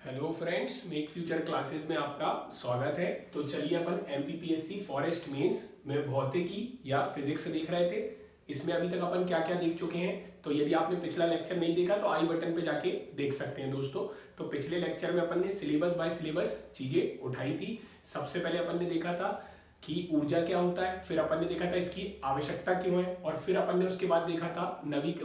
Hello friends, make future classes में आपका स्वागत है। तो चलिए अपन एमपीपीएससी फॉरेस्ट मेंस में भौतिकी या फिजिक्स देख रहे थे। इसमें अभी तक अपन क्या क्या देख चुके हैं, तो यदि आपने पिछला लेक्चर नहीं देखा तो आई बटन पे जाके देख सकते हैं दोस्तों। तो पिछले लेक्चर में अपन ने सिलेबस बाय सिलेबस चीजें उठाई थी। सबसे पहले अपन ने देखा था कि ऊर्जा क्या होता है, फिर अपन ने देखा था इसकी आवश्यकता क्यों है, और फिर अपन ने उसके बाद देखा था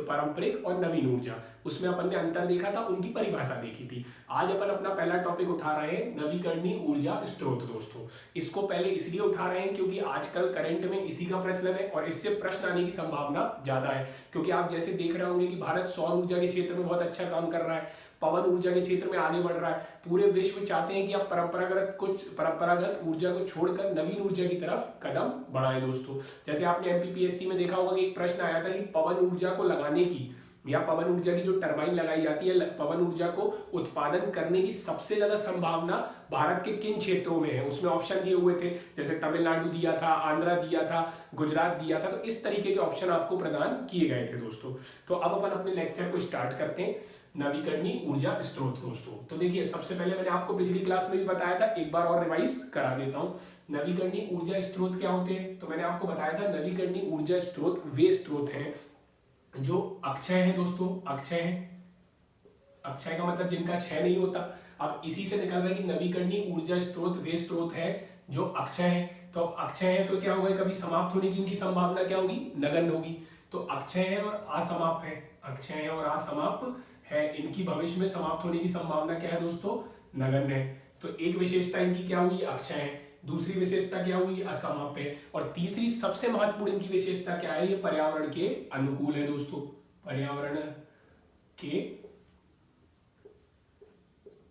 पारंपरिक और नवीन ऊर्जा। उसमें अपन ने अंतर देखा था, उनकी परिभाषा देखी थी। आज अपन अपना पहला टॉपिक उठा रहे हैं नवीकरणीय ऊर्जा स्रोत दोस्तों। इसको पहले इसलिए उठा रहे हैं क्योंकि आजकल करंट में इसी का प्रचलन है और इससे प्रश्न आने की संभावना ज्यादा है। क्योंकि आप जैसे देख रहे होंगे कि भारत सौर ऊर्जा के क्षेत्र में बहुत अच्छा काम कर रहा है, पवन ऊर्जा के क्षेत्र में आगे बढ़ रहा है। पूरे विश्व चाहते हैं कि आप परंपरागत ऊर्जा को छोड़कर नवीन ऊर्जा की तरफ कदम बढ़ाएं दोस्तों। जैसे आपने एमपीपीएससी में देखा होगा कि एक प्रश्न आया था कि पवन ऊर्जा को लगाने की या पवन ऊर्जा की जो टरबाइन लगाई जाती है, पवन ऊर्जा को उत्पादन करने की सबसे ज्यादा संभावना भारत के किन क्षेत्रों में है। उसमें ऑप्शन दिए हुए थे, जैसे तमिलनाडु दिया था, आंध्रा दिया था, गुजरात दिया था। तो इस तरीके के ऑप्शन आपको प्रदान किए गए थे दोस्तों। तो अब अपन अपने लेक्चर को स्टार्ट करते हैं। नवीकरणीय ऊर्जा स्रोत दोस्तों, तो देखिए सबसे पहले मैंने आपको पिछली क्लास में भी बताया था, एक बार और रिवाइज करा देता हूं। नवीकरणीय ऊर्जा स्रोत क्या होते हैं, तो मैंने आपको बताया था नवीकरणीय ऊर्जा स्रोत वे स्रोत हैं जो अक्षय है दोस्तों। अक्षय है, अक्षय का मतलब जिनका क्षय नहीं होता। अब इसी से निकल रहा है कि नवीकरणीय ऊर्जा स्रोत वे स्रोत है जो अक्षय है। तो अब अक्षय है तो क्या होगा, कभी समाप्त होने की इनकी संभावना क्या होगी, नगण्य होगी। तो अक्षय है और असमाप्त है, अक्षय है और असमाप्त है, इनकी भविष्य में समाप्त होने की संभावना क्या है दोस्तों, नगण्य है। तो एक विशेषता इनकी क्या हुई, अक्षय है। दूसरी विशेषता क्या हुई, असमाप्त है। और तीसरी सबसे महत्वपूर्ण इनकी विशेषता क्या है, ये पर्यावरण के अनुकूल है दोस्तों। पर्यावरण के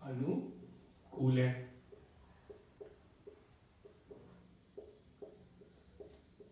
अनुकूल है।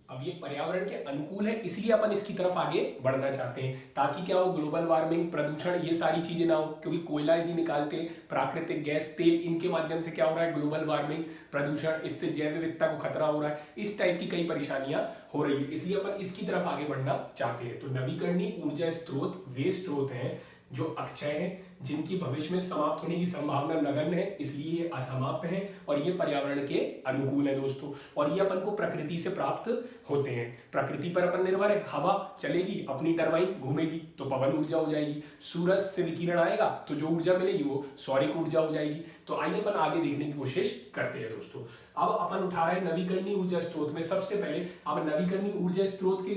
अब ये पर्यावरण के अनुकूल है, इसलिए अपन इसकी तरफ आगे बढ़ना चाहते हैं, ताकि क्या हो, ग्लोबल वार्मिंग, प्रदूषण, ये सारी चीजें ना हो। क्योंकि कोयला यदि निकालते, प्राकृतिक गैस, तेल, इनके माध्यम से क्या हो रहा है, ग्लोबल वार्मिंग, प्रदूषण, इससे जैव विविधता को खतरा हो रहा है। इस टाइप की कई परेशानियां हो रही है, इसलिए अपन इसकी तरफ आगे बढ़ना चाहते हैं। तो नवीकरणीय ऊर्जा स्रोत वे स्रोत हैं जो अक्षय है, जिनकी भविष्य में समाप्त होने की संभावना नगण्य है, इसलिए ये असमाप्त है और ये पर्यावरण के अनुकूल है दोस्तों। और ये अपन को प्रकृति से प्राप्त होते हैं। प्रकृति पर अपन निर्भर है, हवा चलेगी, अपनी टरबाइन घूमेगी तो पवन ऊर्जा हो जाएगी। सूरज से विकिरण आएगा तो जो ऊर्जा मिलेगी वो सौरिक ऊर्जा हो जाएगी। तो आइए अपन आगे देखने की कोशिश करते हैं दोस्तों। अब अपन उठा रहे हैं नवीकरणीय ऊर्जा स्रोत में सबसे पहले। अब नवीकरणीय ऊर्जा स्रोत के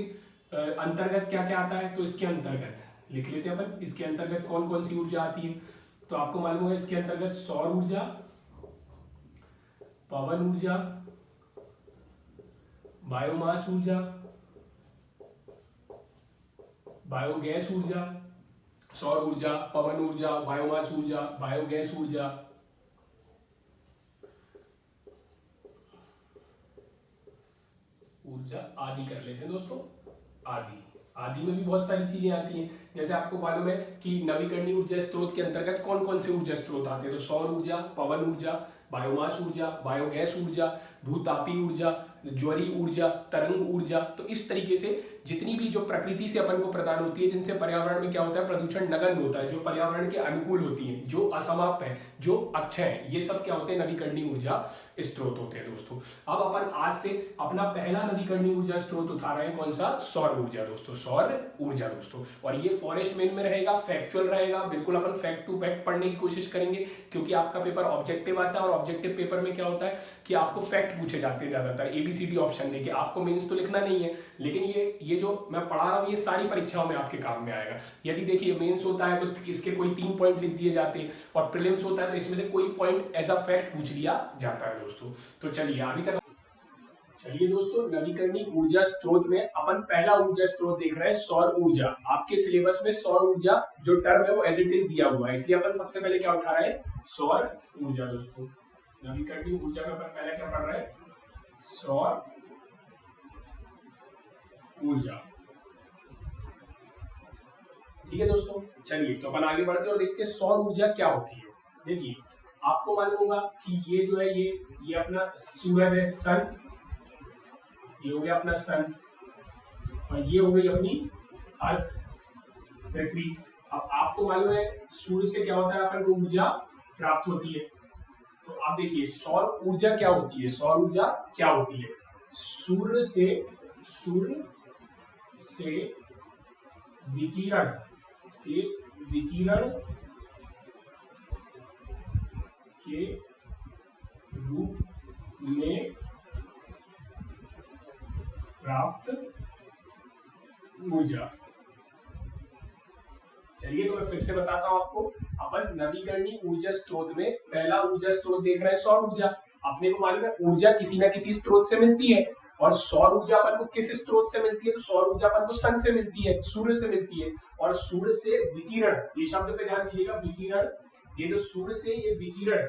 अंतर्गत क्या क्या आता है, तो इसके अंतर्गत लिख लेते हैं अपन, इसके अंतर्गत कौन कौन सी ऊर्जा आती है। तो आपको मालूम है इसके अंतर्गत सौर ऊर्जा, पवन ऊर्जा, बायोमास ऊर्जा, बायोगैस ऊर्जा, सौर ऊर्जा, पवन ऊर्जा, बायोमास ऊर्जा, बायोगैस ऊर्जा, आदि कर लेते हैं दोस्तों। आदि आदि में भी बहुत सारी चीजें आती हैं। जैसे आपको मालूम है कि नवीकरणीय ऊर्जा स्रोत के अंतर्गत कौन कौन से ऊर्जा स्रोत आते हैं, तो सौर ऊर्जा, पवन ऊर्जा, बायोमास ऊर्जा, बायोगैस ऊर्जा, भूतापी ऊर्जा, ज्वरीय ऊर्जा, तरंग ऊर्जा। तो इस तरीके से जितनी भी जो प्रकृति से अपन को प्रदान होती है, जिनसे पर्यावरण में क्या होता है, प्रदूषण नगण्य होता है, जो पर्यावरण के अनुकूल होती है, जो असमाप्त है, जो अक्षय है, ये सब क्या होते हैं, नवीकरणीय ऊर्जा स्रोत होते हैं दोस्तों। अब अपन आज से अपना पहला नवीकरणीय ऊर्जा स्रोत उठा रहे हैं, कौन सा, सौर ऊर्जा दोस्तों। सौर ऊर्जा दोस्तों, और ये फॉरेस्ट मेन में रहेगा, फैक्चुअल रहेगा, बिल्कुल अपन फैक्ट टू फैक्ट पढ़ने की कोशिश करेंगे। क्योंकि आपका पेपर ऑब्जेक्टिव आता है और ऑब्जेक्टिव पेपर में क्या होता है कि आपको फैक्ट पूछे जाते हैं ज्यादातर, एबीसीडी ऑप्शन देके। आपको मेंस तो लिखना नहीं है, लेकिन ये जो मैं पढ़ा रहा हूँ ये सारी परीक्षाओं में आपके काम में आएगा। यदि देखिए मेंस होता है तो इसके कोई 3 पॉइंट लिख दिए जाते हैं, और प्रीलिम्स होता है तो इसमें से कोई पॉइंट एज अ फैक्ट पूछ लिया जाता है दोस्तों। तो चलिए अभी तक, चलिए दोस्तों, नवीकरणीय ऊर्जा स्रोत में अपन पहला ऊर्जा स्रोत देख रहे हैं, सौर ऊर्जा। आपके सिलेबस में सौर ऊर्जा जो टर्म है वो एज इट इज दिया हुआ है, इसलिए अपन सबसे पहले क्या उठा रहे हैं, सौर ऊर्जा दोस्तों। नवीकरणीय ऊर्जा में अपन पहले क्या पढ़ रहे हैं, सौर ऊर्जा। ठीक है दोस्तों, चलिए तो अपन आगे बढ़ते हैं और देखते हैं सौर ऊर्जा क्या होती है। देखिए आपको मालूम होगा कि ये जो है ये अपना सूरज है, सन, ये हो गया अपना सन, और ये हो गई अपनी अर्थ, पृथ्वी। अब आपको मालूम है सूर्य से क्या होता है अपन को ऊर्जा प्राप्त होती है। तो आप देखिए सौर ऊर्जा क्या होती है, सौर ऊर्जा क्या होती है, सूर्य से विकिरण के रूप में प्राप्त ऊर्जा। चलिए तो मैं फिर से बताता हूं आपको। अपन नवीकरणीय ऊर्जा स्रोत में पहला ऊर्जा स्रोत देख रहे हैं सौर ऊर्जा। अपने को मालूम है ऊर्जा किसी ना किसी स्रोत से मिलती है, और सौर ऊर्जा अपन को किस स्रोत से मिलती है, तो सौर ऊर्जा अपन को सन से मिलती है, सूर्य से मिलती है। और सूर्य से विकिरण, ये शब्द पे ध्यान दीजिएगा, विकिरण, ये जो सूर्य से ये विकिरण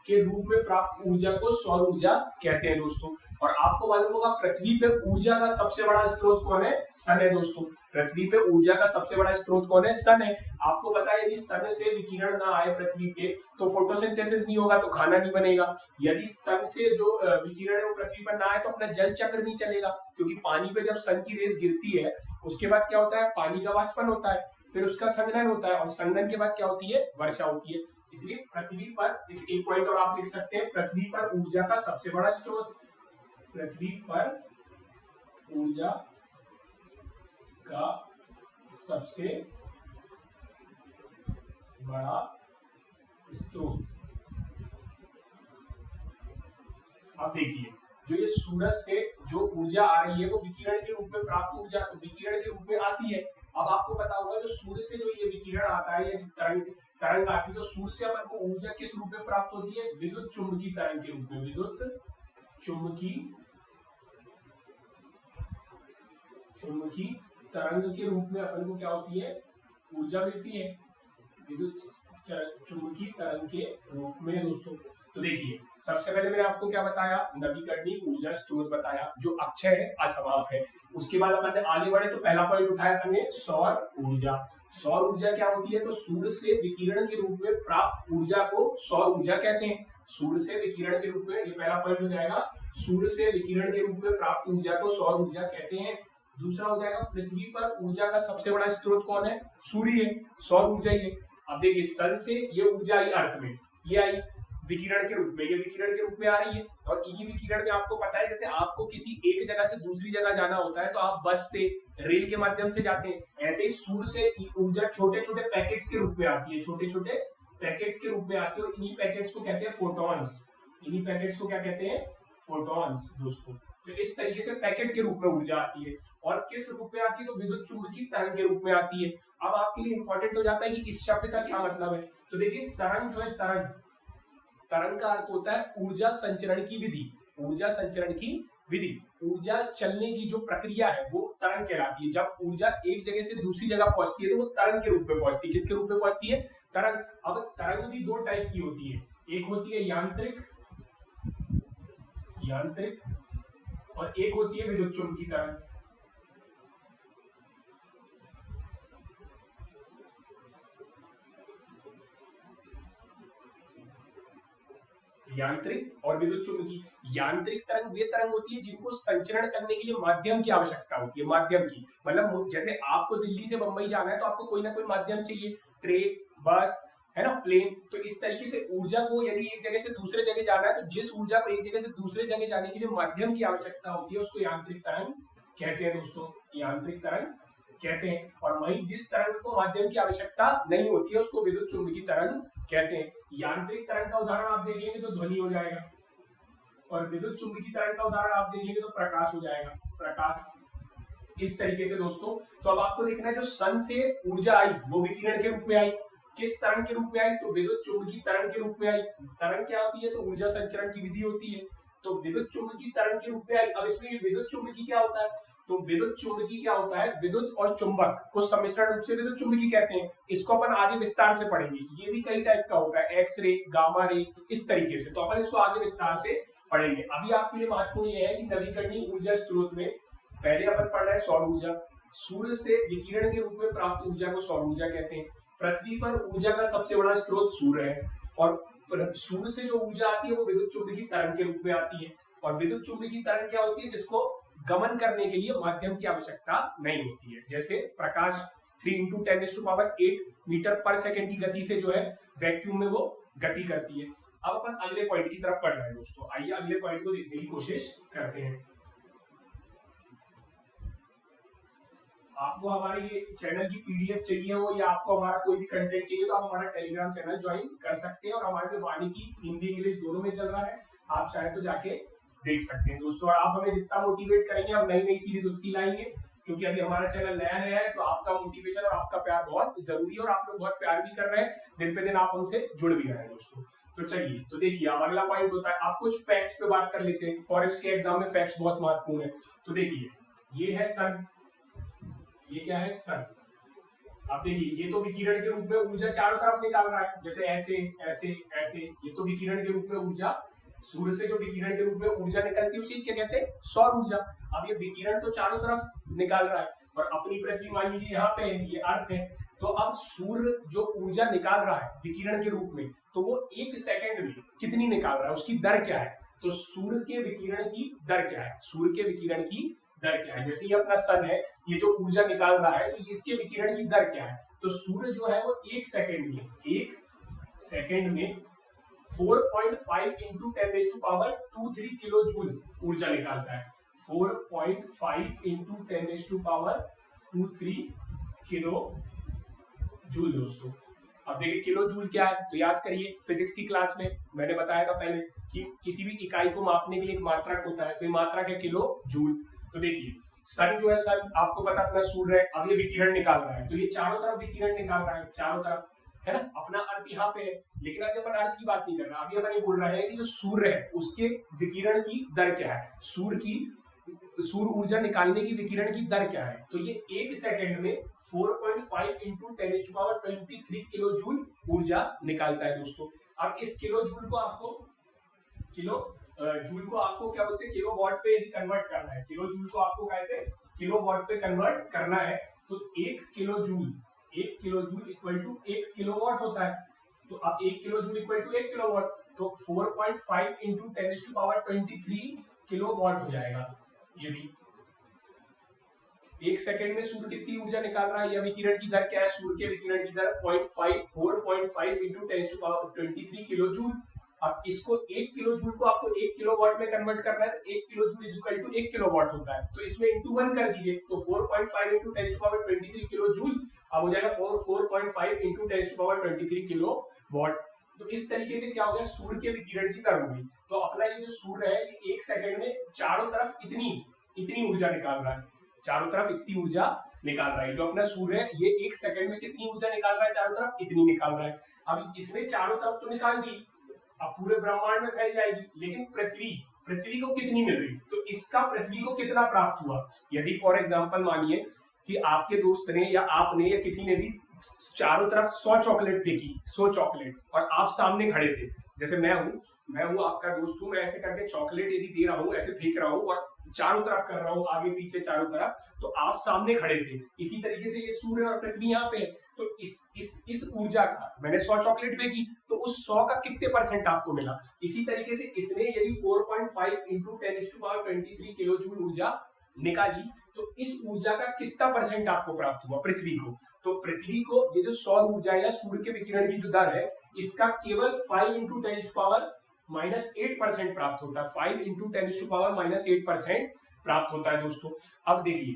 के रूप में प्राप्त ऊर्जा को सौर ऊर्जा कहते हैं दोस्तों। और आपको मालूम होगा पृथ्वी पे ऊर्जा का सबसे बड़ा स्रोत कौन है, सन है दोस्तों। पृथ्वी पे ऊर्जा का सबसे बड़ा स्रोत कौन है, सन है। आपको पता है यदि सन से विकिरण ना आए पृथ्वी पे तो फोटोसिंथेसिस नहीं होगा, तो खाना नहीं बनेगा। यदि सन से जो विकिरण है वो पृथ्वी पर ना आए तो अपना जल चक्र नहीं चलेगा, क्योंकि पानी पे जब सन की रेस गिरती है उसके बाद क्या होता है, पानी का वाष्पन होता है, फिर उसका संघनन होता है, और संघनन के बाद क्या होती है, वर्षा होती है। इसलिए पृथ्वी पर, इस एक पॉइंट और आप लिख सकते हैं, पृथ्वी पर ऊर्जा का सबसे बड़ा स्रोत, पृथ्वी पर ऊर्जा का सबसे बड़ा स्रोत। अब देखिए जो ये सूरज से जो ऊर्जा आ रही है वो विकिरण के रूप में प्राप्त ऊर्जा, तो विकिरण के रूप में आती है। अब आपको पता होगा जो सूर्य से जो ये विकिरण आता है, ये तरंग आती है, तो सूर्य से अपन को ऊर्जा किस रूप में प्राप्त होती है, विद्युत चुम्बकीय तरंग के रूप में, विद्युत चुम्बकीय तरंग के रूप में अपन को क्या होती है, ऊर्जा मिलती है, विद्युत चुम्बकीय तरंग के रूप में दोस्तों। तो देखिए सबसे पहले मैंने आपको क्या बताया, नवीकरणीय ऊर्जा स्रोत बताया जो अक्षय है, असमाप है। उसके बाद अपन आगे बढ़े तो पहला पॉइंट उठाया हमने सौर ऊर्जा। सौर ऊर्जा क्या होती है, तो सूर्य से विकिरण के रूप में प्राप्त ऊर्जा को सौर ऊर्जा कहते हैं। सूर्य से विकिरण के रूप में, ये पहला पॉइंट हो जाएगा, सूर्य से विकिरण के रूप में प्राप्त ऊर्जा को सौर ऊर्जा कहते हैं। दूसरा हो जाएगा पृथ्वी पर ऊर्जा का सबसे बड़ा स्रोत कौन है, सूर्य है, सौर ऊर्जा ही है। अब देखिए सन से ये ऊर्जा आई अर्थ में, ये आई विकिरण के रूप में, ये विकिरण के रूप में आ रही है। और इन्हीं विकिरण में आपको पता है जैसे आपको किसी एक जगह से दूसरी जगह जाना होता है तो आप बस से, रेल के माध्यम से जाते हैं, ऐसे ही सूर्य से ऊर्जा छोटे छोटे पैकेट्स के रूप में आती है, छोटे छोटे पैकेट्स के रूप में आती है, और इन्हीं पैकेट्स को कहते हैं फोटॉन्स। इन्हीं पैकेट्स को क्या कहते हैं, फोटॉन्स दोस्तों। तो इस तरीके से पैकेट के रूप में ऊर्जा आती है। और किस रूप में आती है, तो विद्युत चुम्बकीय तरंग के रूप में आती है। अब आपके लिए इंपॉर्टेंट हो जाता है कि इस शब्द का क्या मतलब है। तो देखिए तरंग जो है, तरंग का अर्थ होता है ऊर्जा संचरण की विधि, ऊर्जा संचरण की विधि। ऊर्जा चलने की जो प्रक्रिया है वो तरंग कहलाती है। जब ऊर्जा एक जगह से दूसरी जगह पहुंचती है तो वो तरंग के रूप में पहुंचती है। किसके रूप में पहुंचती है, तरंग। अब तरंग भी दो टाइप की होती है, एक होती है यांत्रिक और एक होती है विद्युत चुम्बकीय तरंग। यांत्रिक और विद्युत चुम्बकीय। यांत्रिक तरंग वे तरंग होती है जिनको संचरण करने के लिए माध्यम की आवश्यकता होती है, माध्यम की, मतलब जैसे आपको दिल्ली से बंबई जाना है तो आपको कोई ना कोई माध्यम चाहिए, ट्रेन, बस, है ना, प्लेन। तो इस तरीके से ऊर्जा को यदि एक जगह से दूसरे जगह जाना है तो जिस ऊर्जा को एक जगह से दूसरे जगह जाने के लिए माध्यम की आवश्यकता होती है उसको यांत्रिक तरंग कहते हैं दोस्तों, यांत्रिक तरंग कहते हैं। और वही जिस तरंग को माध्यम की आवश्यकता नहीं होती है उसको विद्युत चुम्बकीय तरंग कहते हैं। यांत्रिक तरंग का उदाहरण आप देखेंगे तो ध्वनि हो जाएगा, और विद्युत चुम्बकीय तरंग का उदाहरण आप देखेंगे तो प्रकाश हो जाएगा, प्रकाश। इस तरीके से दोस्तों, तो अब आपको देखना है जो सन से ऊर्जा आई वो विकिरण के रूप में आई, किस तरंग के रूप में आई, तो विद्युत चुम्बकीय तरंग के रूप में आई। तरंग क्या होती है, तो ऊर्जा संचरण की विधि होती है, तो विद्युत चुम्बकीय तरंग के रूप में आई। अब इसमें विद्युत चुम्बकीय क्या होता है, तो विद्युत चुम्बकीय क्या होता है, विद्युत और चुंबक को सम्मिश्रण रूप से विद्युत चुम्बकीय कहते हैं। इसको अपन आगे विस्तार से पढ़ेंगे, ये भी कई टाइप का होता है, एक्स रे, गामा रे, इस तरीके से, तो अपन इसको आगे विस्तार से पढ़ेंगे। अभी आपके लिए महत्वपूर्ण यह है कि नवीकरणीय ऊर्जा स्रोत में पहले अपन पढ़ रहे हैं सौर ऊर्जा। सूर्य से विकिरण के रूप में प्राप्त ऊर्जा को सौर ऊर्जा कहते हैं। पृथ्वी पर ऊर्जा का सबसे बड़ा स्रोत सूर्य है, और सूर्य से जो ऊर्जा आती है वो विद्युत चुम्बकीय तरंग के रूप में आती है। और विद्युत चुम्बकीय तरंग क्या होती है, जिसको गमन करने के लिए माध्यम की आवश्यकता नहीं होती है। जैसे प्रकाश 3 × 10⁸ मीटर पर सेकंड की गति से जो है वैक्यूम में वो गति करती है। अब अपन अगले पॉइंट की तरफ बढ़ रहे हैं दोस्तों, आइए अगले पॉइंट को देखने की कोशिश करते हैं। आपको हमारे ये चैनल की पीडीएफ चाहिए हो या आपको हमारा कोई भी कंटेंट चाहिए तो आप हमारा टेलीग्राम चैनल ज्वाइन कर सकते हैं, और हमारे में वाणी की हिंदी इंग्लिश दोनों में चल रहा है, आप चाहे तो जाके देख सकते हैं दोस्तों। और आप हमें जितना मोटिवेट करेंगे हम नई नई सीरीज उतनी लाएंगे, क्योंकि अभी हमारा चैनल नया नया है, तो आपका मोटिवेशन और आपका प्यार बहुत जरूरी है, और आप लोग बहुत प्यार भी कर रहे हैं, दिन पे दिन आप हमसे जुड़ भी रहे हैं दोस्तों। तो चलिए, तो देखिए अब अगला पॉइंट होता है, आप कुछ फैक्ट्स पे बात कर लेते हैं। फॉरेस्ट के एग्जाम में फैक्ट्स बहुत महत्वपूर्ण है। तो देखिए, ये है सन, ये क्या है सन। अब देखिए, ये तो विकिरण के रूप में ऊर्जा चारों तरफ निकाल रहा है, जैसे ऐसे ऐसे ऐसे, ये तो विकिरण के रूप में ऊर्जा, सूर्य से जो विकिरण के रूप में ऊर्जा निकलती है उसे क्या कहते हैं, सौर ऊर्जा। अब ये विकिरण तो चारों तरफ निकाल रहा है, और अपनी पृथ्वी मान लीजिए यहाँ पे है, ये अर्थ है। तो अब सूर्य जो ऊर्जा निकाल रहा है विकिरण के रूप में, तो वो 1 सेकंड में कितनी निकाल रहा है, उसकी दर क्या है। तो सूर्य के विकिरण की दर क्या है, सूर्य के विकिरण की दर क्या है। जैसे ये अपना सन है, ये जो ऊर्जा निकाल रहा है, तो इसके विकिरण की दर क्या है। तो सूर्य जो है वो 1 सेकंड में 4.5 इंटू 10⁻23 किलो जूल ऊर्जा निकालता है। 4.5 इंटू 10⁻23 किलो जूल दोस्तों। अब देखिए किलो जूल क्या है, तो याद करिए फिजिक्स की क्लास में मैंने बताया था पहले कि किसी भी इकाई को मापने के लिए एक मात्रक होता है, तो ये मात्रक है किलो जूल। तो देखिए सन जो है, सन आपको पता अपना सूर्य है, अब ये विकिरण निकाल रहा है, तो ये चारों तरफ विकिरण निकाल रहा है, चारों तरफ, है ना। अपना अर्थ यहाँ पे है, लेकिन अभी अपन अर्थ की बात नहीं कर रहा, अभी अपन ये बोल रहे हैं कि जो सूर्य है उसके विकिरण की दर क्या है, सूर्य ऊर्जा निकालने की विकिरण की दर क्या है। तो ये 1 सेकंड में 4.5 इंटू 10⁻23 किलो जूल ऊर्जा निकालता है दोस्तों। अब इस किलो जूल को आपको क्या बोलते हैं, किलो वॉट पे यदि कन्वर्ट करना है, किलो जूल को आपको कहते हैं किलो वॉट पे कन्वर्ट करना है, तो 1 kilojoule equal to 1 kilowatt होता है। तो अब 1 kilojoule equal to 1 kilowatt, तो 4.5 इंटू 10⁻23 किलोवाट हो जाएगा। ये भी 1 सेकंड में सूर्य कितनी ऊर्जा निकाल रहा है, या विकिरण की दर क्या है, सूर्य के विकिरण की दर 4.5 इंटू 10⁻23 किलो जूल। अब इसको 1 किलो जूल को आपको 1 किलोवाट में कन्वर्ट करना है, तो 1 kilojoule is equal to 1 kilowatt होता है, तो इसमें इंटू 1 कर दीजिए, तो 4.5 इंटू 10⁻23 किलो जूल अब हो जाएगा 4.5 इंटू 10⁻23 किलो वॉट। तो इस तरीके से क्या हो गया, सूर्य के विकिरण की दर हो गई। तो अपना ये जो सूर्य है ये 1 सेकंड में चारों तरफ इतनी ऊर्जा निकाल रहा है, चारों तरफ इतनी ऊर्जा निकाल रहा है। जो अपना सूर्य है ये 1 सेकंड में कितनी ऊर्जा निकाल रहा है, चारों तरफ इतनी निकाल रहा है। अब इसने चारों तरफ तो निकाल दी, अब पूरे ब्रह्मांड में फैल जाएगी, लेकिन पृथ्वी को कितनी मिल रही, तो इसका पृथ्वी को कितना प्राप्त हुआ। यदि फॉर एग्जांपल मानिए कि आपके दोस्त ने या आपने या किसी ने भी चारों तरफ 100 चॉकलेट फेंकी, 100 चॉकलेट, और आप सामने खड़े थे, जैसे मैं हूं आपका दोस्त हूं, मैं ऐसे करके चॉकलेट यदि दे रहा हूं, ऐसे फेंक रहा हूं और चारों तरफ कर रहा हूं, आगे पीछे चारों तरफ, तो आप सामने खड़े थे। इसी तरीके से ये सूर्य और पृथ्वी यहाँ पे है, तो इस ऊर्जा का मैंने 100 चॉकलेट फेंकी, तो उस 100 का कितने परसेंट आपको मिला। इसी तरीके से इसने यदि 4.5 इंटू 10⁻23 किलो जूल ऊर्जा निकाली, तो इस ऊर्जा का कितना परसेंट आपको प्राप्त हुआ पृथ्वी को। तो पृथ्वी को ये जो सौर ऊर्जा या सूर्य के विकिरण की जो दर है, इसका केवल 5 इंटू 10⁻⁸ प्राप्त होता है, 5 इंटू 10⁻⁸ प्राप्त होता है दोस्तों। अब देखिए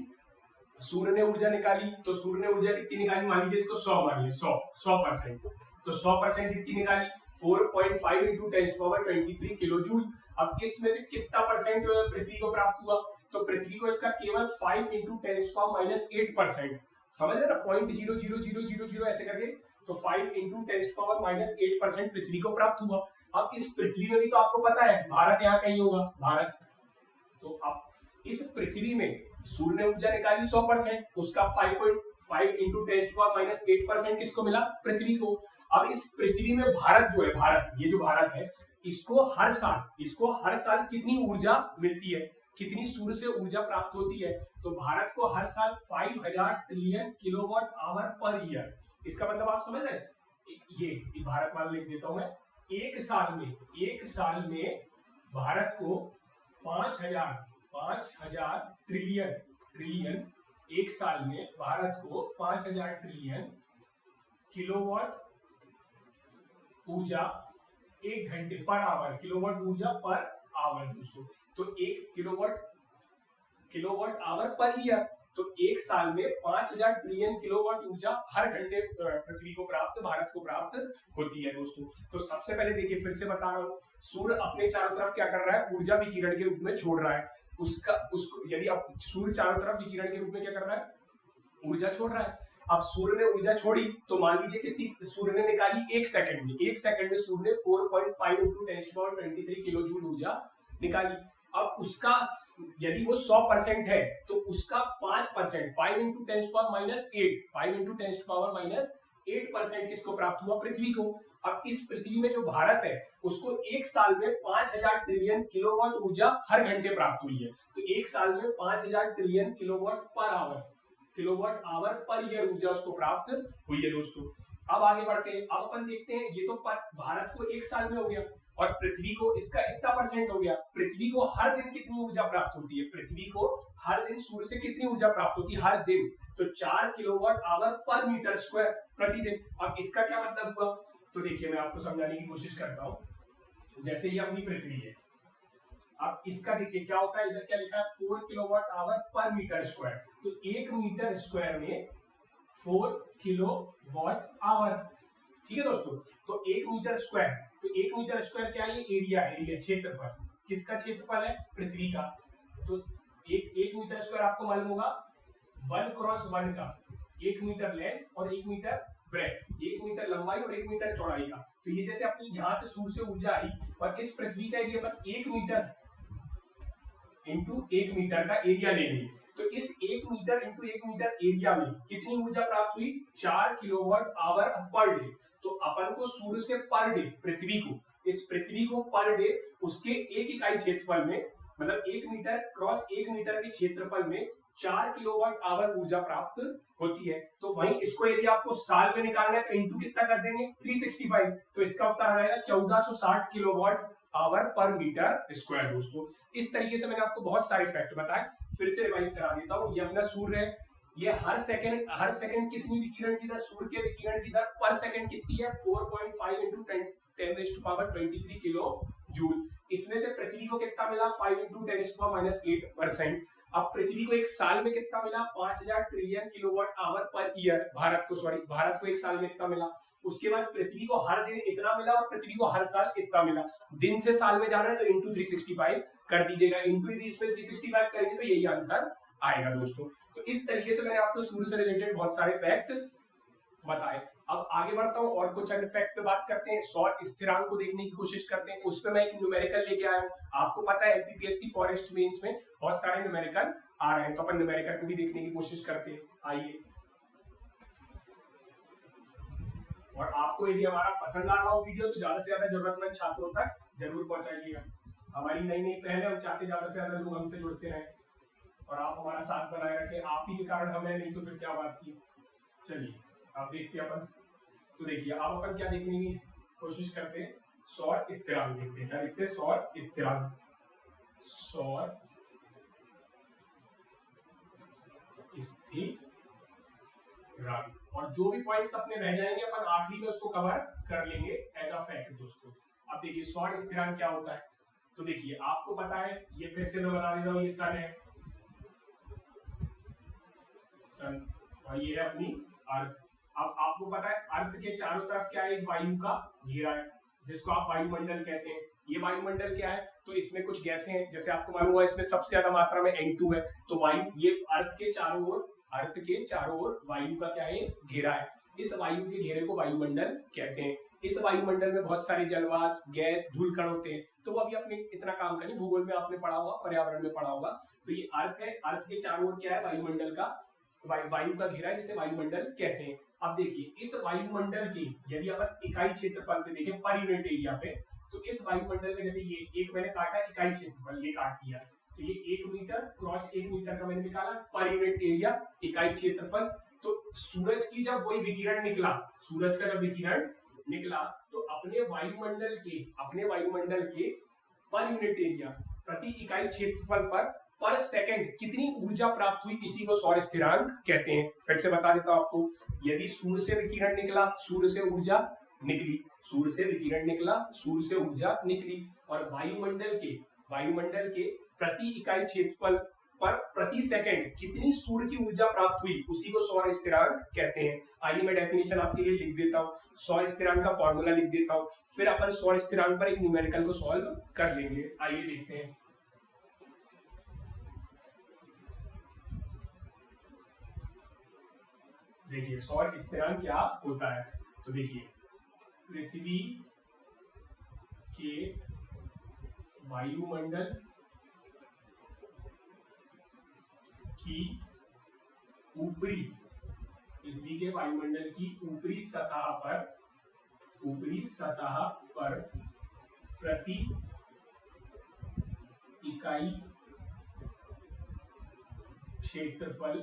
सूर्य ने ऊर्जा निकाली, तो सूर्य ने ऊर्जा कितनी निकाली, मान लीजिए इसको 100 मानिए, 100%, तो 100% कितनी निकाली, 4.5 इंटू 10⁻23 किलो जूल। अब इसमें से कितना परसेंट पृथ्वी को प्राप्त हुआ, तो पृथ्वी को इसका केवल 5 इंटू 10⁻⁸, समझ रहे ना, 0.00000 ऐसे करके, तो 5 इंटू 10⁻⁸ पृथ्वी को प्राप्त हुआ। अब इस पृथ्वी में भी तो आपको पता है भारत यहाँ कहीं होगा, भारत, तो अब इस पृथ्वी में सूर्य ने ऊर्जा निकाली 100%, उसका 5.5 इंटू 10⁻⁸ किसको मिला, पृथ्वी को। अब इस पृथ्वी में भारत जो है, भारत, ये जो भारत है, इसको हर साल कितनी ऊर्जा मिलती है, कितनी सूर्य से ऊर्जा प्राप्त होती है, तो भारत को हर साल 5000 trillion kilowatt hour per year. इसका मतलब आप समझ रहे हैं, ये भारत वाला लिख देता हूं मैं, एक साल में भारत को 5000 ट्रिलियन, एक साल में भारत को 5000 ट्रिलियन किलोवाट ऊर्जा 1 घंटे पर आवर, किलोवाट ऊर्जा पर आवर दोस्तों। तो 1 किलोवाट आवर पर ईयर, तो एक साल में 5000 ट्रिलियन किलोवाट ऊर्जा हर घंटे पृथ्वी को प्राप्त, भारत को प्राप्त होती है दोस्तों। तो सबसे पहले देखिए, फिर से बता रहा हूँ, सूर्य अपने चारों तरफ क्या कर रहा है, ऊर्जा विकिरण के रूप में छोड़ रहा है। उसको यदि अब सूर्य चारों तरफ विकिरण के रूप में क्या कर रहा है, ऊर्जा छोड़ रहा है। अब सूर्य ने ऊर्जा छोड़ी तो मान लीजिए कितनी सूर्य ने निकाली, 1 सेकंड में। 1 सेकंड में सूर्य ने 4.5 × 10⁻23 किलो जूल ऊर्जा निकाली। अब उसका यदि वो 100% है तो उसका 5%, 5 × 10⁻⁸, 5 × 10⁻⁸ किसको प्राप्त हुआ, पृथ्वी को। अब इस पृथ्वी में जो भारत है उसको एक साल में 5000 ट्रिलियन किलोवाट ऊर्जा हर घंटे प्राप्त हुई है। तो एक साल में 5000 trillion kilowatt hour per year ऊर्जा उसको प्राप्त हुई है दोस्तों। अब आगे बढ़ते हैं, अब अपन देखते हैं, ये तो भारत को एक साल में हो गया और पृथ्वी को इसका इतना % हो गया। पृथ्वी को हर दिन कितनी ऊर्जा प्राप्त होती है, पृथ्वी को हर दिन सूर्य से कितनी ऊर्जा प्राप्त होती है हर दिन, तो 4 किलोवाट आवर पर मीटर स्क्वायर प्रतिदिन। अब इसका क्या मतलब हुआ, तो देखिए मैं आपको समझाने की कोशिश करता हूं। जैसे ये अपनी पृथ्वी है, अब इसका देखिए क्या होता है, इधर क्या लिखा है, 4 किलोवाट आवर पर मीटर स्क्वायर। तो 1 मीटर स्क्वायर में 4 किलोवाट आवर, ठीक है दोस्तों। तो 1 मीटर स्क्वायर, तो 1 मीटर स्क्वायर क्या है, ये एरिया है, एरिया क्षेत्रफल, किसका क्षेत्रफल है, पृथ्वी का। तो 1 मीटर स्क्वायर आपको मालूम होगा 1x1 का, 1 मीटर लेंथ और 1 मीटर ब्रेथ, 1 मीटर लंबाई और 1 मीटर चौड़ाई का। तो ये जैसे अपनी यहां से सूर्य से ऊर्जा आई और इस पृथ्वी का एरिया पर 1 मीटर इंटू 1 मीटर का एरिया ले ली, तो इस 1 मीटर इंटू 1 मीटर एरिया में कितनी ऊर्जा प्राप्त हुई, 4 किलोवाट आवर पर डे। तो अपन को सूर्य से पर डे, पृथ्वी को, इस पृथ्वी को पर डे उसके एक इकाई क्षेत्रफल में, मतलब 1 मीटर क्रॉस 1 मीटर के क्षेत्रफल में 4 किलोवाट आवर ऊर्जा प्राप्त होती है। तो वहीं इसको यदि आपको साल में निकालना है तो इंटू कितना कर देंगे, 365, तो इसका उत्तर आ जाएगा 1460 किलोवाट आवर पर मीटर स्क्वायर दोस्तों। इस तरीके से मैंने आपको बहुत सारे फैक्ट बताए, फिर से रिवाइज करा देता हूँ। ये अपना सूर्य है, ये हर सेकंड कितनी विकिरण की दर, सूर्य के विकिरण की दर पर सेकंड कितनी है, 4.5 × 10⁻23 किलो जूल। इसमें से पृथ्वी को कितना मिला, 5 × 10⁻⁸%। अब पृथ्वी को एक साल में कितना मिला, 5000 trillion kilowatt hour per year, Bharat को एक साल में इतना मिला। उसके बाद पृथ्वी को हर दिन इतना मिला और पृथ्वी को हर साल इतना मिला। दिन से साल में जाना है तो इंटू 365 कर दीजिएगा, इंटू इसमें 365 करेंगे तो यही आंसर आएगा दोस्तों। तो इस तरीके से मैंने आपको सूर्य से रिलेटेड बहुत सारे फैक्ट बताए। अब आगे बढ़ता हूं और कुछ अन्य फैक्ट पे बात करते हैं, सौर स्थिरांक को देखने की कोशिश करते हैं। उस पे मैं एक न्यूमेरिकल लेके आया हूं, आपको पता है एमपीपीएससी फॉरेस्ट मेंस में बहुत सारे न्यूमेरिकल आ रहे हैं, तो अपन न्यूमेरिकल को भी देखने की कोशिश करते हैं। आइए, और आपको यदि हमारा पसंद आ रहा हो वीडियो तो ज्यादा से ज्यादा जरूरतमंद छात्रों तक जरूर पहुंचाइएगा। हमारी नई नई पहल है, हम चाहते ज्यादा से ज्यादा लोग हमसे जुड़ते रहें और आप हमारा साथ बनाए रखें। आप ही के कारण हमें, नहीं तो फिर क्या बात थी। चलिए अब देखते हैं अपन, तो देखिए अब अपन क्या देखने की कोशिश करते हैं, सौर स्थिरांक देखते हैं। क्या देखते हैं, सौर स्थिरांक, सौर स्थिरांक। और जो भी पॉइंट्स अपने रह जाएंगे अपन आखिरी में उसको कवर कर लेंगे एज अ फैक्ट दोस्तों। अब देखिए सौर स्थिरांक क्या होता है, तो देखिए आपको पता है, ये फिर से मैं बता देता हूँ, ये सन है, सन, और ये है अपनी अर्थ। अब आपको पता है अर्थ के चारों तरफ क्या है, एक वायु का घेरा है जिसको आप वायुमंडल कहते हैं। ये वायुमंडल क्या है, तो इसमें कुछ गैसें हैं, जैसे आपको मालूम हुआ इसमें सबसे ज्यादा मात्रा में N2 है। तो वायु, ये अर्थ के चारों ओर वायु का क्या है, घेरा है। इस वायु के घेरे को वायुमंडल कहते हैं। इस वायुमंडल में बहुत सारे जलवाष्प, गैस, धूल कण होते हैं। तो वो अभी अपने इतना काम का नहीं, भूगोल में आपने पढ़ा होगा, पर्यावरण में पढ़ा होगा। तो ये अर्थ है, अर्थ के चारों ओर क्या है, वायुमंडल का, वायु का घेरा है जिसे वायुमंडल कहते हैं। अब देखिए इस वायुमंडल की यदि अपन इकाई क्षेत्रफल पे देखें, पर यूनिट एरिया पे, तो इस वायुमंडल में जैसे ये एक मैंने काटा इकाई क्षेत्रफल, ये काट दिया, तो ये 1 मीटर क्रॉस 1 मीटर का मैंने निकाला पर यूनिट एरिया, इकाई क्षेत्रफल। तो सूरज की जब वही विकिरण निकला, सूरज का जब विकिरण निकला तो अपने वायुमंडल के पर यूनिट एरिया, प्रति इकाई क्षेत्रफल पर सेकंड कितनी ऊर्जा प्राप्त हुई, इसी को सौर स्थिरांक कहते हैं। फिर से बता देता हूं आपको, यदि सूर्य से विकिरण निकला, सूर्य से ऊर्जा निकली, सूर्य से विकिरण निकला, सूर्य से ऊर्जा निकली। और वायुमंडल के प्रति इकाई क्षेत्रफल पर प्रति सेकंड कितनी सूर्य की ऊर्जा प्राप्त हुई, उसी को सौर स्थिरांक कहते हैं। आइए मैं डेफिनेशन आपके लिए लिख देता हूँ, सौर स्थिरांक का फॉर्मूला लिख देता हूँ, फिर अपन सौर स्थिरांक पर एक न्यूमेरिकल को सॉल्व कर लेंगे। आइए देखते हैं। देखिए सौर स्थिरांक क्या होता है, तो देखिए पृथ्वी के वायुमंडल की ऊपरी सतह पर प्रति इकाई क्षेत्रफल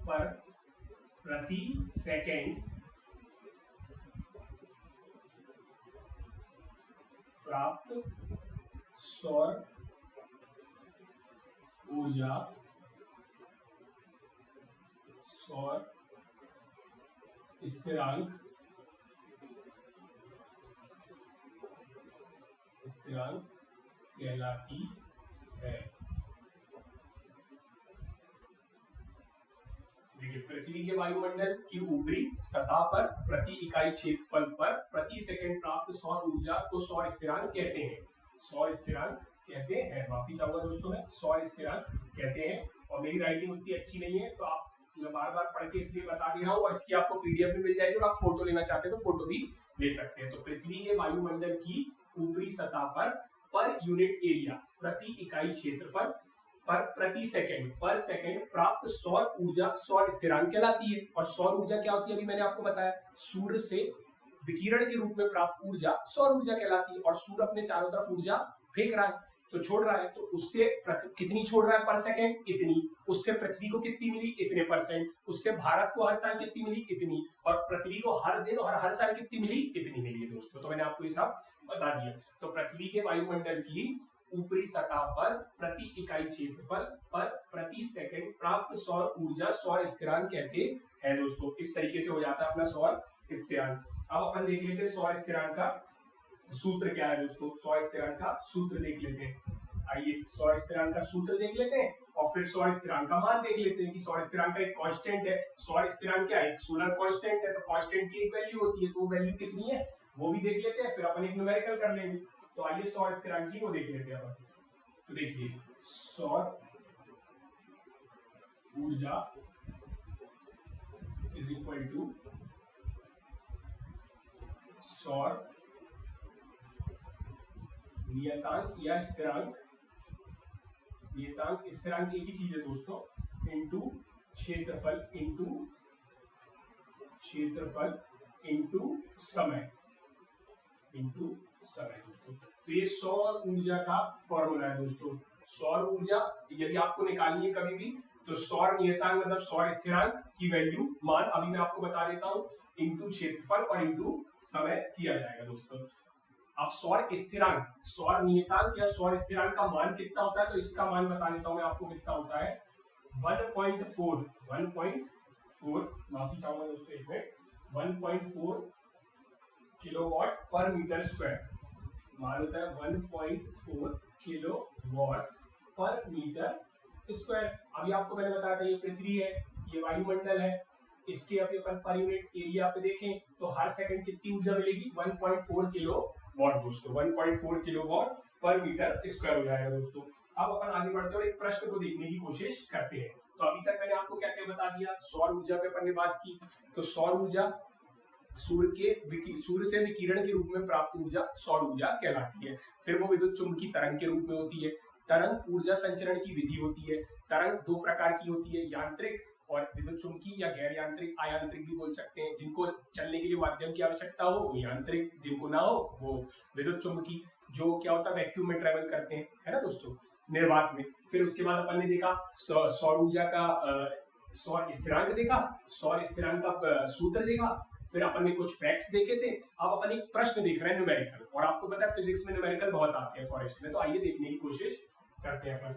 पर प्रति सेकंड प्राप्त सौर ऊर्जा सौर स्थिरांक कहलाती है। देखिए पृथ्वी के वायुमंडल की ऊपरी सतह पर प्रति इकाई क्षेत्रफल पर प्रति सेकंड प्राप्त सौर ऊर्जा को सौर स्थिरांक कहते हैं। माफी चाहूंगा दोस्तों, मैं सौर स्थिरांक कहते हैं। और मेरी राइटिंग उतनी अच्छी नहीं है तो आप मैं बार बार पढ़ के इसलिए बता दे रहा हूँ, और इसकी आपको पीडीएफ भी मिल जाएगी, और आप फोटो लेना चाहते हैं तो फोटो भी ले सकते हैं। तो पृथ्वी के वायुमंडल की ऊपरी सतह पर यूनिट एरिया प्रति इकाई क्षेत्रफल पर प्रति सेकंड प्राप्त सौर ऊर्जा सौर स्थिरांक कहलाती है। और सौर ऊर्जा क्या होती है, अभी मैंने आपको बताया, सूर्य से विकिरण के रूप में प्राप्त ऊर्जा सौर ऊर्जा कहलाती है। और सूर्य अपने चारों तरफ ऊर्जा फेंक रहा है, तो छोड़ रहा है, तो उससे कितनी छोड़ रहा है पर सेकंड, इतनी। उससे पृथ्वी को कितनी मिली, इतने परसेंट। उससे भारत को हर साल कितनी मिली, इतनी। और पृथ्वी को हर दिन और हर साल कितनी मिली, इतनी मिली है दोस्तों। तो मैंने आपको ये सब बता दिया। तो पृथ्वी के वायुमंडल की ऊपरी सतह पर प्रति इकाई क्षेत्रफल पर प्रति सेकंड प्राप्त सौर ऊर्जा सौर स्थिरांक कहते हैं दोस्तों। इस तरीके से हो जाता है अपना सौर स्थिरांक। अब अपन देख लेते हैं सौर स्थिरांक का सूत्र क्या है दोस्तों। सौर स्थिरांक का सूत्र देख लेते हैं। आइए सौर स्थिरांक का सूत्र देख लेते हैं, और फिर सौर स्थिरांक का मान देख लेते हैं कि सौर स्थिरांक का एक कांस्टेंट है। सौर स्थिरांक क्या है, एक सोलर कांस्टेंट है, तो कांस्टेंट की एक वैल्यू होती है, तो वो वैल्यू कितनी है वो भी देख लेते हैं, फिर अपन एक न्यूमेरिकल कर लेंगे। तो आइए सौर स्थिरांक की वो देख लेते हैं अपन। तो देखिए सौर ऊर्जा इज इक्वल टू सौर नियतांक या स्थिरांक स्थिरांक एक ही चीज है दोस्तों, इनटू क्षेत्रफल इनटू समय दोस्तों। तो ये सौर ऊर्जा का फॉर्मूला है दोस्तों। सौर ऊर्जा यदि आपको निकालनी है कभी भी, तो सौर नियतांक मतलब सौर स्थिरांक की वैल्यू मान अभी मैं आपको बता देता हूँ, इनटू क्षेत्रफल और इनटू समय किया जाएगा दोस्तों। अब सौर नियतांक या सौर स्थिरांक का मान कितना होता है, तो इसका मान बता देता हूं मैं आपको कितना होता है। 1.4 माफी चाहूंगा दोस्तों, एक मिनट, 1.4 किलोवाट पर मीटर स्क्वायर। मान होता है 1.4 किलोवाट पर मीटर स्क्वायर। अभी आपको मैंने बताया था ये पृथ्वी है, ये वायुमंडल है, इसके अभी अपन पर यूनिट एरिया पे देखें तो हर सेकंड कितनी ऊर्जा मिलेगी, 1.4 किलोवाट दोस्तों। 1.4 किलोवाट पर मीटर स्क्वायर हो जाएगा दोस्तों। अब अपन आगे बढ़ते हैं और एक प्रश्न को देखने की कोशिश करते हैं। तो अभी तक मैंने आपको क्या क्या बता दिया, सौर ऊर्जा पे अपन ने बात की। तो सौर ऊर्जा सूर्य से विकिरण के रूप में प्राप्त ऊर्जा सौर ऊर्जा कहलाती है। फिर वो विद्युत चुम्बकीय तरंग के रूप में होती है। तरंग ऊर्जा संचरण की विधि होती है। तरंग दो प्रकार की होती है, यांत्रिक और विद्युत चुम्बकीय या गैर यांत्रिक, अयांत्रिक भी बोल सकते हैं। जिनको चलने के लिए माध्यम की आवश्यकता हो वो यांत्रिक, जिनको ना हो वो विद्युत चुम्बकीय, जो क्या होता है वैक्यूम में ट्रेवल करते हैं, है ना दोस्तों, निर्वात में। फिर उसके बाद अपन ने देखा सौर ऊर्जा का सौर स्थिरांक देखा, सौर स्थिरांक का सूत्र देखा, फिर अपन ने कुछ फैक्ट्स देखे थे। अब अपन एक प्रश्न देख रहे हैं न्यूमेरिकल, और आपको पता है फिजिक्स में न्यूमेरिकल बहुत आते हैं फॉरेस्ट में, तो आइए देखने की कोशिश करते हैं अपन।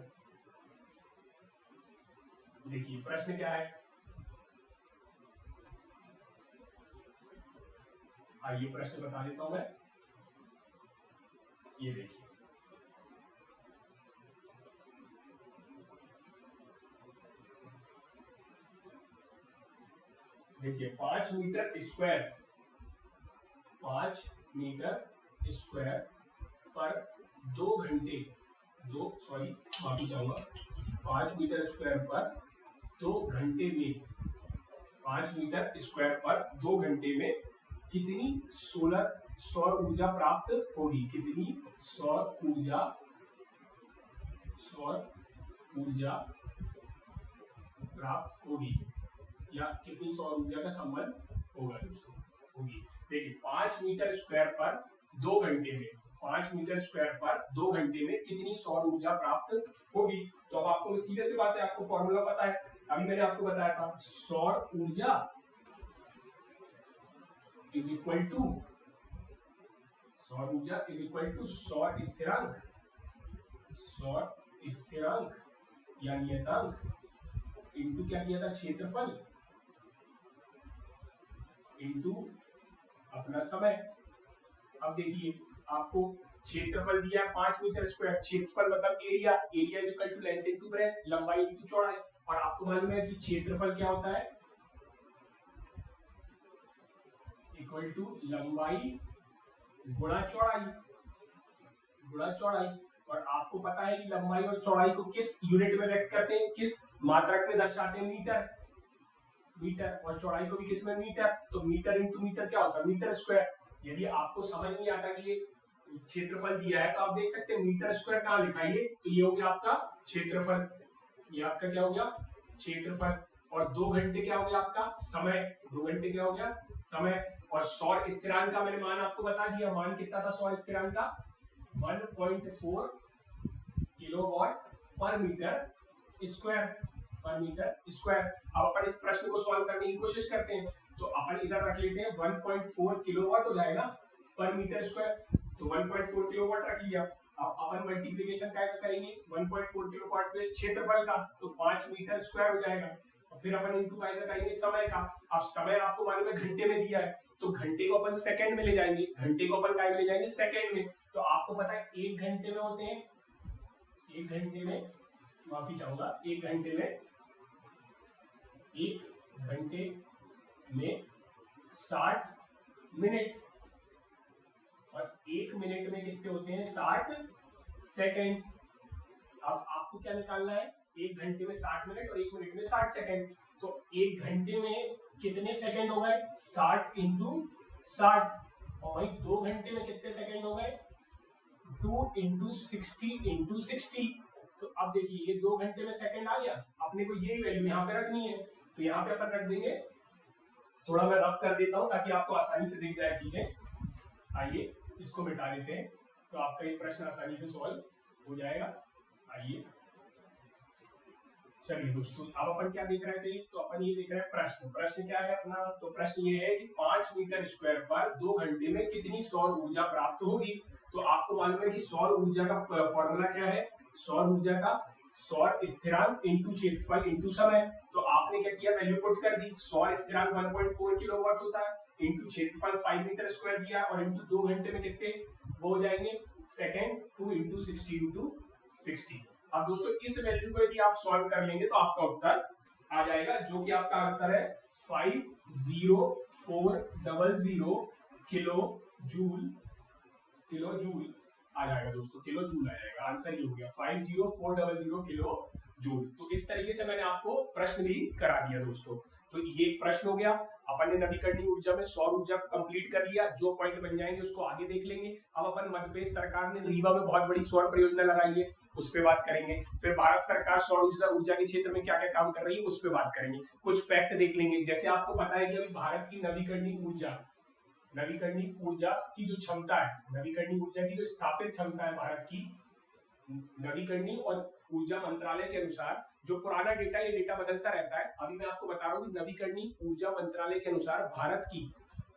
देखिए प्रश्न क्या है, आइए प्रश्न बता देता हूं मैं। ये देखिए, देखिए 5 मीटर स्क्वायर, 5 मीटर स्क्वायर पर 2 घंटे, माफी चाहूंगा, 5 मीटर स्क्वायर पर 2 घंटे में, 5 मीटर स्क्वायर पर 2 घंटे में कितनी सौर ऊर्जा प्राप्त होगी, कितनी सौर ऊर्जा प्राप्त होगी, या कितनी सौर ऊर्जा का संबंध होगा दोस्तों, होगी। देखिए 5 मीटर स्क्वायर पर 2 घंटे में, 5 मीटर स्क्वायर पर 2 घंटे में कितनी सौर ऊर्जा प्राप्त होगी। तो अब आपको सीधे से बात है, आपको फॉर्मूला पता है, अभी मैंने आपको बताया था, सौर ऊर्जा इज इक्वल टू सौर स्थिरांक या नियतांक इनटू क्या किया था, क्षेत्रफल इनटू अपना समय। अब देखिए आपको क्षेत्रफल दिया 5 मीटर स्क्वायर, क्षेत्रफल मतलब area is equal to length into breadth, लंबाई इनटू चौड़ाई, और आपको मालूम है कि क्षेत्रफल क्या होता है, इक्वल टू लंबाई गुणा चौड़ाई, और आपको पता है कि लंबाई और चौड़ाई को किस यूनिट में व्यक्त करते हैं, किस मात्रक में दर्शाते हैं, मीटर, और चौड़ाई को भी किस में, मीटर। तो मीटर इंटू मीटर क्या होता है, मीटर स्क्वायर। यदि आपको समझ नहीं आता कि ये क्षेत्रफल दिया है तो आप देख सकते हैं मीटर स्क्वायर कहाँ लिखा है, तो ये हो गया आपका क्षेत्रफल, ये आपका क्या हो गया, क्षेत्रफल, और 2 घंटे क्या हो गया आपका समय, 2 घंटे क्या हो गया समय, और सौर स्थिरांक का मैंने मान आपको बता दिया, मान कितना था सौर स्थिरांक का, 1.4 किलोवाट पर मीटर स्क्वायर, अब अपन इस प्रश्न को सॉल्व करने की कोशिश करते हैं। तो अपन इधर रख लेते हैं 1.4 किलोवाट हो जाएगा पर मीटर स्क्वायर, तो 1.4 किलोवाट रख लिया। अब अपन मल्टीप्लिकेशन क्या करेंगे, 1.4 किलोवाट पे क्षेत्रफल का, तो 5 मीटर स्क्वायर हो जाएगा, और फिर अपन इनटू काय करेंगे समय का। अब समय आपको मालूम है घंटे में दिया है, तो घंटे को अपन सेकंड में ले जाएंगे, सेकंड में। तो आपको पता है 1 घंटे में होते हैं, 1 घंटे में, माफी चाहूंगा, 1 घंटे में 60 मिनट, और 1 मिनट में कितने होते हैं, 60 सेकंड। अब आपको क्या निकालना है, 1 घंटे में 60 मिनट और 1 मिनट में 60 सेकंड। तो 1 घंटे में कितने सेकंड हो गए, 60 इंटू 60, और वही 2 घंटे में कितने सेकंड हो गए, 2 इंटू 60। तो अब देखिए ये 2 घंटे में सेकंड आ गया, अपने को यही वैल्यू यहाँ पे रखनी है, तो यहाँ पे अपन रख देंगे, थोड़ा मैं रब कर देता हूँ ताकि आपको आसानी से दिख जाए चीजें। आइए इसको मिटा देते हैं, तो आपका ये प्रश्न आसानी से सॉल्व हो जाएगा। आइए चलिए दोस्तों, अब अपन क्या देख रहे थे, तो अपन ये देख रहे हैं प्रश्न क्या है अपना, तो प्रश्न ये है कि 5 मीटर स्क्वायर पर 2 घंटे में कितनी सौर ऊर्जा प्राप्त होगी। तो आपको मालूम है कि सौर ऊर्जा का फॉर्मूला क्या है, सौर ऊर्जा का सौर स्थिरांक इंटू क्षेत्रफल इंटू समय। तो आपने क्या किया, वैल्यू पुट कर दी, सौर स्थिरांक 1.4 किलोवाट होता है, इंटू क्षेत्रफल 5 मीटर स्क्वायर दिया, और इंटू 2 घंटे में कितने वो हो जाएंगे सेकंड, 2 इंटू 60। अब दोस्तों इस वैल्यू को यदि आप सॉल्व कर लेंगे तो आपका उत्तर आ जाएगा, जो कि आपका आंसर है 50400 किलो जूल आ जाएगा दोस्तों, किलो जूल आ जाएगा, आंसर ये हो गया 50400 किलो जूल। तो इस तरीके से मैंने आपको प्रश्न भी करा दिया दोस्तों। तो ये एक प्रश्न हो गया, अपन ने नवीकरणीय ऊर्जा में सौर ऊर्जा को कंप्लीट कर लिया, जो पॉइंट बन जाएंगे उसको आगे देख लेंगे। अब अपन मध्य प्रदेश सरकार ने रीवा में बहुत बड़ी सौर परियोजना लगाई है, उस पर बात करेंगे। फिर भारत सरकार सौर ऊर्जा के क्षेत्र में क्या क्या काम कर रही है उस पर बात करेंगे। कुछ फैक्ट देख लेंगे, जैसे आपको पता है कि अभी भारत की नवीकरणीय ऊर्जा की जो क्षमता है, नवीकरणीय ऊर्जा की जो स्थापित क्षमता है भारत की, नवीकरणीय और ऊर्जा मंत्रालय के अनुसार, जो पुराना डेटा, ये डेटा बदलता रहता है, अभी मैं आपको बता रहा हूँ कि नवीकरणीय ऊर्जा मंत्रालय के अनुसार भारत की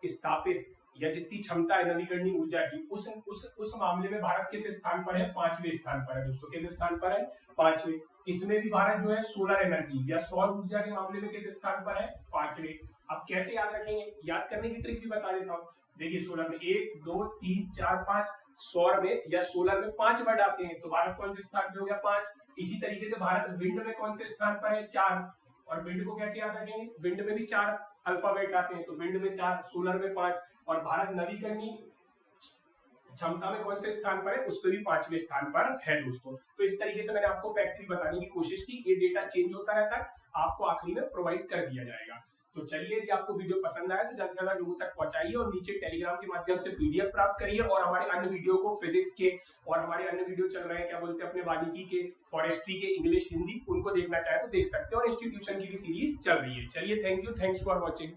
स्थापित या जितनी क्षमता है नवीकरणीय ऊर्जा की, उस मामले में भारत किस स्थान पर है, 5वें स्थान पर है दोस्तों। किस स्थान पर है, 5वें। इसमें भी भारत जो है सोलर एनर्जी या सौर ऊर्जा के मामले में किस स्थान पर है, 5वें। अब कैसे याद रखेंगे, याद करने की ट्रिक भी बता देता हूँ। देखिए सोलर में 1 2 3 4 5, सौर में या सोलर में 5 वर्ड आते हैं, तो भारत कौन से स्थान पे हो गया 5। इसी तरीके से भारत विंड में कौन से स्थान पर है 4, और विंड को कैसे याद रखेंगे, विंड में भी 4 अल्फाबेट आते हैं, तो विंड में 4, सोलर में 5, और भारत नवीकरणीय क्षमता में कौन से स्थान पर है, उस पर भी 5वें स्थान पर है दोस्तों। तो इस तरीके से मैंने आपको फैक्ट्री बताने की कोशिश की। ये डेटा चेंज होता रहता है, आपको आखिरी में प्रोवाइड कर दिया जाएगा। तो चलिए, यदि आपको वीडियो पसंद आया तो ज्यादा से ज्यादा लोगों तक पहुंचाइए, और नीचे टेलीग्राम के माध्यम से पीडीएफ प्राप्त करिए, और हमारे अन्य वीडियो को फिजिक्स के, और हमारे अन्य वीडियो चल रहे हैं क्या बोलते हैं अपने वानिकी के, फॉरेस्ट्री के, इंग्लिश, हिंदी, उनको देखना चाहे तो देख सकते हैं, और इंस्टीट्यूशन की भी सीरीज चल रही है। चलिए, thank you, thanks for watching.